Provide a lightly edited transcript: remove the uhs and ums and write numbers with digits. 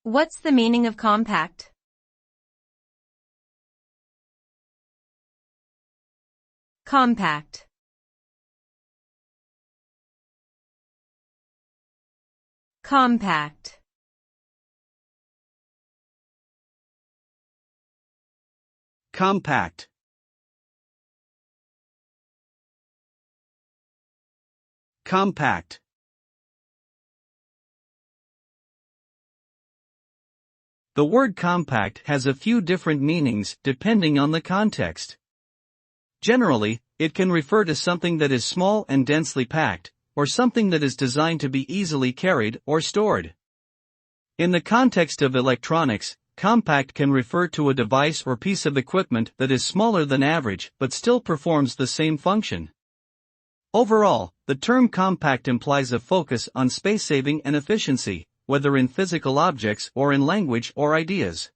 What's the meaning of compact? Compact. Compact. Compact. Compact. The word compact has a few different meanings depending on the context. Generally, it can refer to something that is small and densely packed, or something that is designed to be easily carried or stored. In the context of electronics, compact can refer to a device or piece of equipment that is smaller than average but still performs the same function. Overall, the term compact implies a focus on space saving and efficiency, whether in physical objects or in language or ideas.